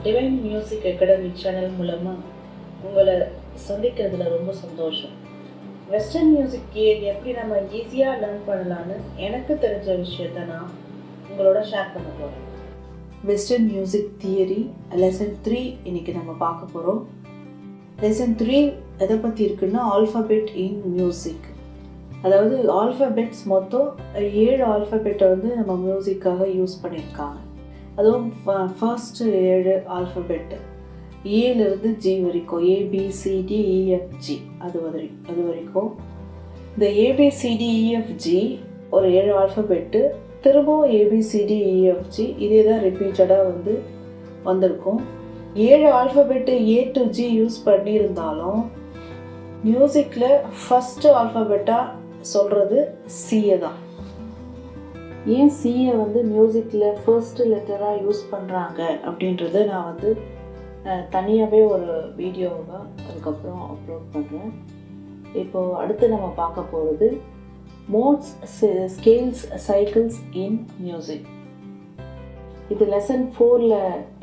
Divine music academy channel மூலமாக உங்களை சந்திக்கிறதுல ரொம்ப சந்தோஷம். வெஸ்டர்ன் மியூசிக் எப்படி நம்ம ஈஸியாக லேர்ன் பண்ணலான்னு எனக்கு தெரிஞ்ச விஷயத்த நான் உங்களோட ஷேர் பண்ண போகிறேன். வெஸ்டர்ன் மியூசிக் தியரி லெசன் 3 இன்றைக்கி நம்ம பார்க்க போகிறோம். லெசன் 3 எதை பற்றி இருக்குன்னா ஆல்ஃபபெட் இன் மியூசிக். அதாவது ஆல்ஃபபெட்ஸ் மொத்தம் 7 ஆல்ஃபபெட்டை நம்ம மியூசிக்காக யூஸ் பண்ணியிருக்காங்க. அதுவும் ஃபர்ஸ்ட்டு 7 ஆல்ஃபபெட்டு ஏலேருந்து ஜி வரைக்கும், ABCDEFG அது வரைக்கும். இந்த ABCDEFG ஒரு 7 ஆல்ஃபபெட்டு, திரும்பவும் ABCDEFG இதே தான் ரிப்பீட்டடாக வந்திருக்கும். 7 alphabet A to G use பண்ணியிருந்தாலும் மியூசிக்கில் ஃபஸ்ட்டு ஆல்ஃபபெட்டாக சொல்கிறது சியை தான். ஏன் சியை மியூசிக்கில் ஃபர்ஸ்ட்டு லெட்டராக யூஸ் பண்ணுறாங்க அப்படின்றத நான் தனியாகவே ஒரு வீடியோவை அதுக்கப்புறம் அப்லோட் பண்ணுறேன். இப்போது அடுத்து நம்ம பார்க்க போகிறது modes, scales, cycles in music. இது லெசன் 4ல்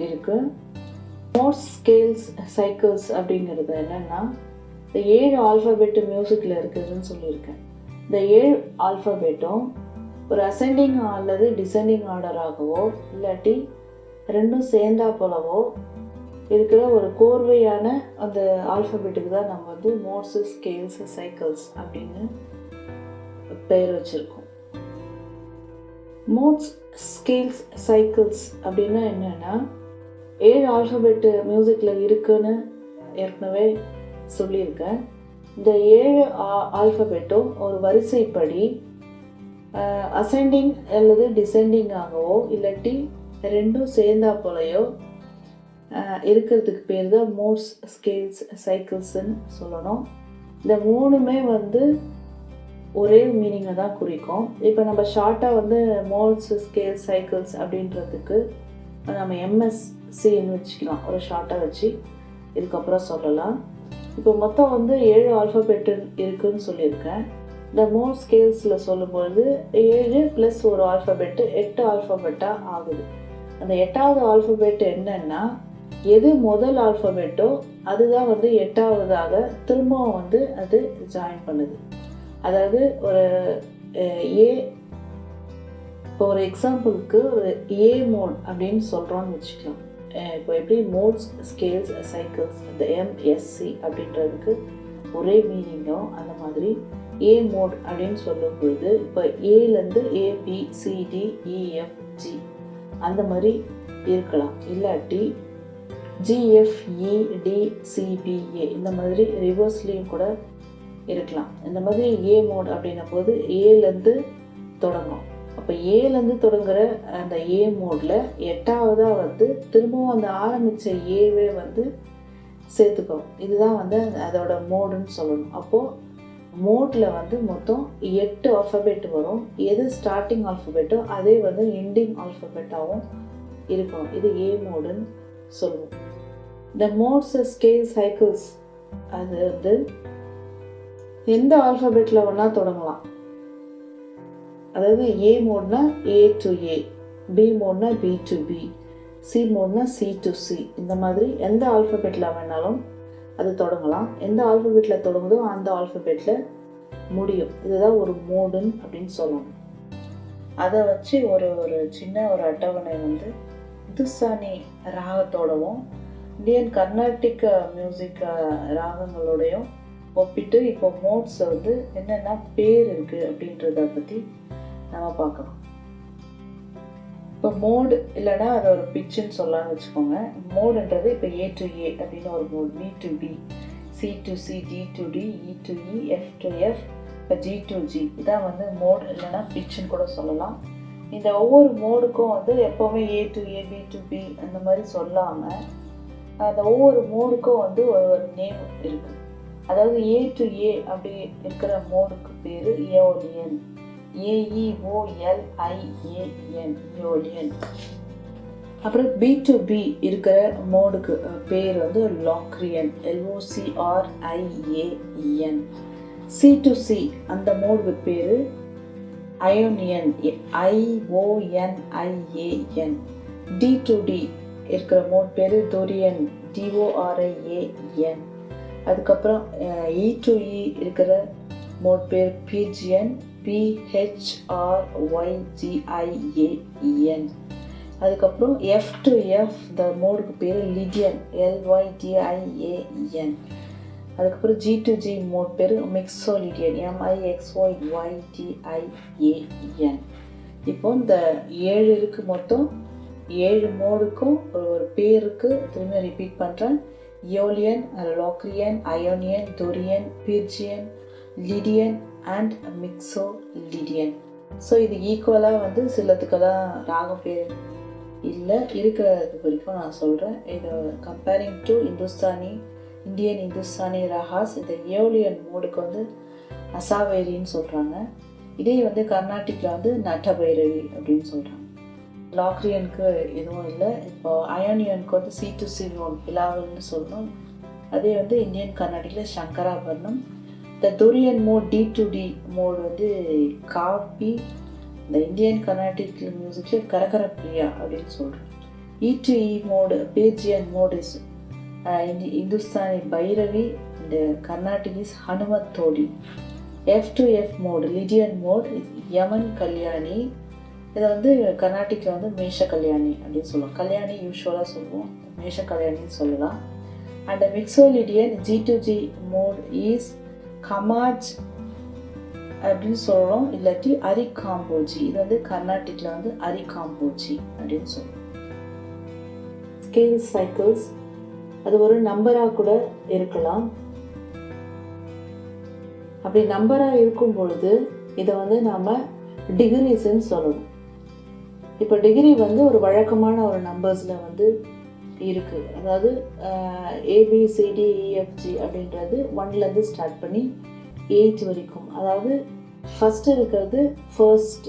இருக்குது. மோட்ஸ், ஸ்கேல்ஸ், சைக்கிள்ஸ் அப்படிங்கிறது என்னென்னா, இந்த 7 ஆல்ஃபபெட்டு மியூசிக்கில் இருக்குதுன்னு சொல்லியிருக்கேன். இந்த 7 ஆல்ஃபபெட்டும் ஒரு அசெண்டிங் அல்லது டிசெண்டிங் ஆர்டராகவோ இல்லாட்டி ரெண்டும் சேர்ந்தா போலவோ இருக்கிற ஒரு கோர்வையான அந்த ஆல்ஃபபெட்டுக்கு தான் நம்ம மோட்ஸு, ஸ்கேல்ஸு, சைக்கிள்ஸ் அப்படின்னு பெயர் வச்சுருக்கோம். மோட்ஸ், ஸ்கேல்ஸ், சைக்கிள்ஸ் அப்படின்னா என்னென்னா, 7 ஆல்ஃபபெட்டு மியூசிக்கில் இருக்குன்னு ஏற்கனவே சொல்லியிருக்கேன். இந்த 7 ஆல்ஃபபெட்டும் ஒரு வரிசைப்படி அசெண்டிங் அல்லது டிசெண்டிங்காகவோ இல்லாட்டி ரெண்டும் சேர்ந்தா போலையோ இருக்கிறதுக்கு பேர் தான் மோட்ஸ், ஸ்கேல்ஸ், சைக்கிள்ஸ்ன்னு சொல்லணும். இந்த மூணுமே ஒரே மீனிங்கை தான் குறிக்கும். இப்போ நம்ம ஷார்ட்டாக மோட்ஸ், ஸ்கேல்ஸ், சைக்கிள்ஸ் அப்படின்றதுக்கு நம்ம MSCன்னு வச்சுக்கலாம், ஒரு ஷார்ட்டாக வச்சு இதுக்கப்புறம் சொல்லலாம். இப்போ மொத்தம் 7 ஆல்ஃபபெட்டு இருக்குதுன்னு சொல்லியிருக்கேன். இந்த மோட் ஸ்கேல்ஸில் சொல்லும்பொழுது 7 + ஒரு ஆல்ஃபபெட்டு 8 ஆல்ஃபபெட்டாக ஆகுது. அந்த 8வது ஆல்ஃபபெட் என்னன்னா, எது முதல் ஆல்ஃபபெட்டோ அதுதான் 8வதாக திரும்பவும் அது ஜாயின் பண்ணுது. அதாவது ஒரு இப்போ ஒரு எக்ஸாம்பிளுக்கு ஒரு A மோட் அப்படின்னு சொல்கிறோன்னு வச்சுக்கலாம். இப்போ எப்படி மோட்ஸ், ஸ்கேல்ஸ், சைக்கிள்ஸ், இந்த MSC அப்படின்றதுக்கு ஒரே மீனிங்கோ அந்த மாதிரி A மோட் அப்படின்னு சொல்லும்போது இப்போ ஏலேருந்து ABCDEFG அந்த மாதிரி இருக்கலாம். இல்லாட்டி GFEDCBA இந்த மாதிரி ரிவர்ஸ்லேயும் கூட இருக்கலாம். இந்த மாதிரி A மோட் அப்படின்னும் போது ஏலேருந்து தொடங்கும். அப்போ ஏலேருந்து தொடங்குற அந்த A மோடில் 8வதாக திரும்பவும் அந்த ஆரம்பித்த ஏவே சேர்த்துக்கணும். இதுதான் அதோட மோடுன்னு சொல்லணும். அப்போது மோடில் மொத்தம் 8 ஆல்ஃபபெட் வரும். எது ஸ்டார்டிங் ஆல்ஃபபெட்டோ அதே எண்டிங் ஆல்ஃபபெட்டாகவும் இருக்கணும். இது A மோடுன்னு சொல்லுவோம். இந்த மோட்ஸ், ஸ்கேல், சைக்கிள்ஸ் அது எந்த ஆல்ஃபபெட்டில் வேணால் தொடங்கலாம். அதாவது A மோட்னா A to A, B மோட்னா B to B, C மோட்னா C to C. இந்த மாதிரி எந்த ஆல்ஃபபெட்டில் வேணாலும் அது தொடங்கலாம். எந்த ஆல்ஃபபெட்டில் தொடங்குதோ அந்த ஆல்ஃபபெட்டில் முடியும். இதுதான் ஒரு மோடுன்னு அப்படின்னு சொல்லணும். அதை வச்சு ஒரு சின்ன ஒரு அட்டவணை ஹிந்துஸ்தானி ராகத்தோடவும் இந்தியன் கர்நாடிக் மியூசிக் ராகங்களோடையும் ஒப்பிட்டு இப்போ மோட்ஸ் என்னென்ன பேர் இருக்குது அப்படின்றத பற்றி நம்ம பார்க்கலாம். இப்போ மோடு இல்லைன்னா அதை ஒரு பிச்சுன்னு சொல்லலாம்னு வச்சுக்கோங்க. மோடுன்றது இப்போ A to A அப்படின்னு ஒரு mode, B to B, C to C, D to D, E to E, F to F, இப்போ G to G. இதான் மோடு இல்லைன்னா பிச்சுன்னு கூட சொல்லலாம். இந்த ஒவ்வொரு மோடுக்கும் எப்போவுமே A to A, B to B அந்த மாதிரி சொல்லாமல் அந்த ஒவ்வொரு மோடுக்கும் ஒரு நேம் இருக்குது. அதாவது A to A அப்படி இருக்கிற மோடுக்கு பேர் ஏஓலியன், AEOLIAN, ஏஓலியன். அப்புறம் B to B இருக்கிற மோடுக்கு பேர் லாக்ரியன், LOCRIAN. C to C அந்த மோடுக்கு பேர் Ionian, IONIAN. D to D இருக்கிற மோட் பேர் டோரியன், DORIAN. அதுக்கப்புறம் E to E இருக்கிற மோட் பேர் பீஜியன், PHRYGIAN. அதுக்கப்புறம் F to F இந்த மோடுக்கு பேர் லிடியன், LYDIAN. அதுக்கப்புறம் G to G மோட் பேர் மிக்ஸோலிடியன், MIXOYDIAN. இப்போ இந்த 7 இருக்குது, மொத்தம் 7 மோடுக்கும் ஒரு பேருக்கு திரும்ப ரிப்பீட் பண்ணுறேன். Aeolian, Locrian, Ionian, Dorian, Phrygian, Lydian and Mixolydian. So இது ஈக்குவலாக சிலத்துக்கெல்லாம் ராகம் பேர் இல்லை, இருக்கிறது வரைக்கும் நான் சொல்கிறேன். இது கம்பேரிங் டு இந்தியன் இந்துஸ்தானி ரஹாஸ், இந்த இயோலியன் மோடுக்கு அசாவேரின்னு சொல்கிறாங்க. இதே கர்நாட்டிக்கில் நட்டபைரவி அப்படின்னு சொல்கிறாங்க. லாக்ரியனுக்கு எதுவும் இல்லை. இப்போ அயோனியனுக்கு C to C மோட் பிலாவல்னு சொல்லணும். அதே இந்தியன் கர்நாட்டிக்கில் சங்கராபரணம். இந்த Dorian mode D to D mode Kaapi இந்த இந்தியன் கர்நாடிக் மியூசிக்கில் கரகர பிரியா அப்படின்னு சொல்கிறோம். E to E mode Phrygian mode is Hindustani Bhairavi, இந்த Carnatic is Hanumath Todi. F to F mode Lydian mode is Yaman Kalyani. இதை கர்நாடிக்கில் மேஷ கல்யாணி அப்படின்னு சொல்லுவோம். கல்யாணி யூஸ்வலாக சொல்லுவோம், மேஷ கல்யாணின்னு சொல்லலாம். And Mixolydian G to G mode is Khamaj அப்படின்னு சொல்கிறோம், இல்லாட்டி ஹரிகாம்போஜி. இது கர்நாட்டிக்கில் ஹரிகாம்போஜி அப்படின்னு சொல்லுவோம். ஸ்கேல் சைக்கிள்ஸ் அது ஒரு நம்பராக கூட இருக்கலாம். அப்படி நம்பராக இருக்கும் பொழுது இதை நாம் டிகிரிஸ்ன்னு சொல்லணும். இப்போ டிகிரி ஒரு வழக்கமான ஒரு நம்பர்ஸில் இருக்குது. அதாவது ABCDEFG அப்படின்றது 1லேருந்து ஸ்டார்ட் பண்ணி 8 வரைக்கும். அதாவது ஃபஸ்ட்டு இருக்கிறது first,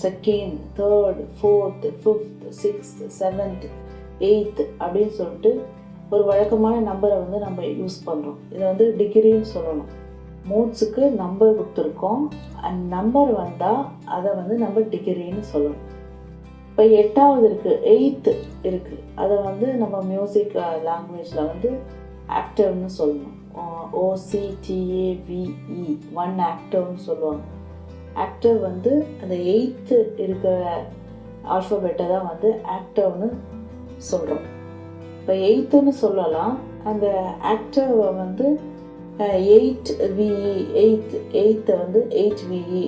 second, third, fourth, fifth, sixth, 7th, 8th அப்படின்னு சொல்லிட்டு ஒரு வழக்கமான நம்பரை நம்ம யூஸ் பண்ணுறோம். இதை டிகிரின்னு சொல்லணும். மோட்ஸுக்கு நம்பர் கொடுத்துருக்கோம், அண்ட் நம்பர் வந்தால் அதை நம்ம டிகிரின்னு சொல்லணும். இப்போ 8வது இருக்குது, 8th இருக்குது. அதை நம்ம மியூசிக் லாங்குவேஜில் ஆக்டிவ்னு சொல்லணும். OCTAVE 1 ஆக்டிவ்னு சொல்லுவாங்க. ஆக்டிவ் அந்த 8th இருக்கிற ஆல்ஃபபெட்டை தான் ஆக்டிவ்னு சொல்கிறோம். இப்போ 8ன்னு சொல்லலாம். அந்த ஆக்டிவை 8VE, 8th 8VE,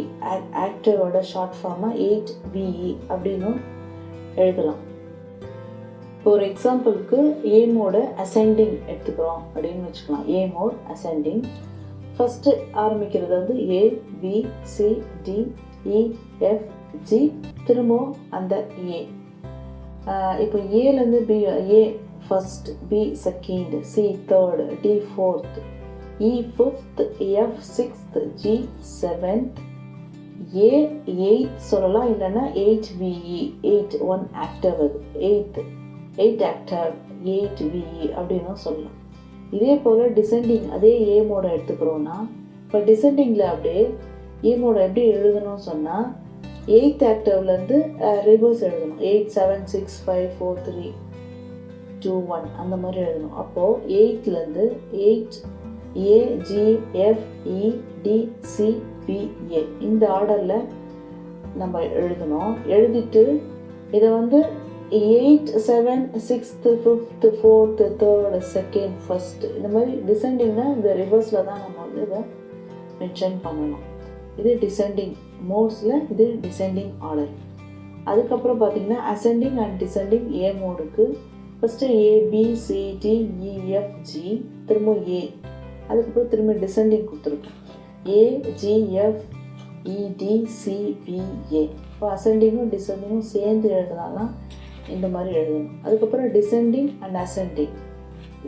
ஆக்டிவோட short ஃபார்மாக 8VE அப்படின்னு எழுதலாம். ஒரு எக்ஸாம்பிளுக்கு ஏ மோட அசெண்டிங் எடுத்துக்கிறோம் அப்படின்னு வச்சுக்கலாம். A mode ascending. ஃபஸ்ட்டு ஆரம்பிக்கிறது ABCDEFG, திரும்பவும் அந்த ஏ. இப்போ ஏலேருந்து B, A first, B second, C third, D fourth, E 5th, F 6th, G 7th, A 8th சொல்லலாம், இல்லைன்னா 8VE, 8 1 ஆக்டிவ், அது 8 ஆக்டிவ், 8VE அப்படின்னு சொல்லலாம். இதே போல் டிசெண்டிங் அதே ஏ மோட எடுத்துக்கிறோன்னா, இப்போ டிசெண்டிங்கில் அப்படியே ஏ மோட எப்படி எழுதணும்னு சொன்னால் 8th ஆக்டிவ்லேருந்து ரிவர்ஸ் எழுதணும். 8 7 6 5 4 3 2 1 அந்த மாதிரி எழுதணும். அப்போது 8லேருந்து 8 AGFEDCBA இந்த ஆர்டரில் நம்ம எழுதணும். எழுதிட்டு இதை 8 7 6th 5th 4th 3rd 2nd 1st இந்த மாதிரி டிசெண்டிங்னா இந்த ரிவர்ஸில் தான் நம்ம இதை மென்ஷன் பண்ணணும். இது டிசெண்டிங் மோட்ஸில், இது டிசெண்டிங் ஆர்டர். அதுக்கப்புறம் பார்த்திங்கன்னா அசெண்டிங் அண்ட் டிசெண்டிங் ஏ மோடுக்கு ஃபஸ்ட்டு ABCDEFG, திரும்ப ஏ, அதுக்கப்புறம் திரும்ப டிசெண்டிங் கொடுத்துருக்கோம் AGFEDCBA. இப்போ அசெண்டிங்கும் டிசெண்டிங்கும் சேர்ந்து எழுதலாம்னா இந்த மாதிரி எழுதணும். அதுக்கப்புறம் டிசெண்டிங் அண்ட் அசெண்டிங்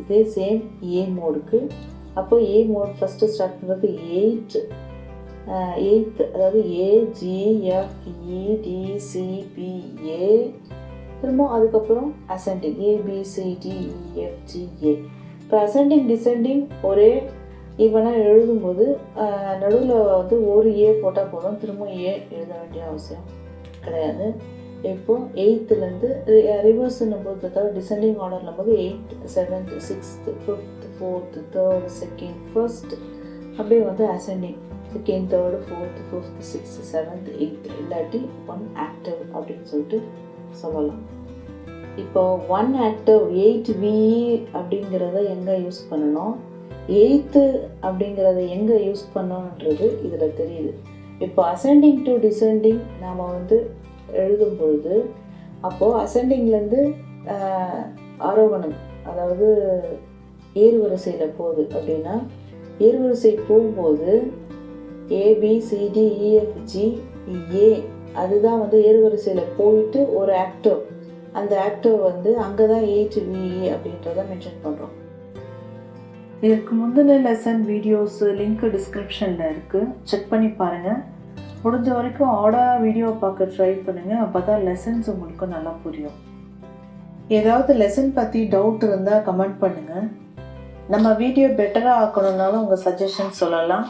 இதே சேம் ஏ மோடுக்கு. அப்போ ஏ மோட் ஃபஸ்ட்டு ஸ்டார்ட் பண்ணுறது 8th, அதாவது AGFEDCBA, திரும்ப அதுக்கப்புறம் அசெண்டிங் ABCDEFGA. இப்போ அசெண்டிங் டிசெண்டிங் ஒரே ஈவனாக எழுதும்போது நடுவில் ஒரு ஏ போட்டால் போதும், திரும்ப ஏ எழுத வேண்டிய அவசியம் கிடையாது. இப்போது எயித்துலேருந்து ரிவர்ஸ்ன்னும் போது அதாவது டிசெண்டிங் ஆர்டர்னும் போது 8th 7th 6th 5th 4th 3rd 2nd 1st அப்படியே வந்து ascending 2nd 3rd 4th 5th 6th 7th 8th இல்லாட்டி 1 ஆக்டிவ் அப்படின்னு சொல்லிட்டு சொல்லலாம். இப்போ 1 ஆக்டிவ் 8V அப்படிங்கிறத எங்கே யூஸ் பண்ணணும், 8th அப்படிங்கிறத எங்கே யூஸ் பண்ணணுன்றது இதில் தெரியுது. இப்போ அசெண்டிங் டு டிசெண்டிங் நாம் வந்து எழுதும் பொழுது அப்போது அசெண்டிங்லேருந்து ஆரோகணம் அதாவது ஏறுவரிசையில் போகுது அப்படின்னா ஏறுவரிசை போகும்போது ABCDEFGA அதுதான் வந்து ஏறுவரிசையில் போயிட்டு ஒரு ஆக்டிவ், அந்த ஆக்டிவ் வந்து அங்கே தான் 8VE அப்படின்றத மென்ஷன் பண்ணுறோம். இதற்கு முந்தின லெசன் வீடியோஸ் லிங்க் டிஸ்கிரிப்ஷனில் இருக்குது, செக் பண்ணி பாருங்கள். முடிஞ்ச வரைக்கும் ஆர்டர் வீடியோ பார்க்க ட்ரை பண்ணுங்கள், அப்போ தான் லெசன்ஸ் உங்களுக்கு நல்லா புரியும். ஏதாவது லெசன் பற்றி டவுட் இருந்தால் கமெண்ட் பண்ணுங்கள். நம்ம வீடியோ பெட்டராக ஆக்கணுன்னாலும் உங்கள் சஜஷன் சொல்லலாம்.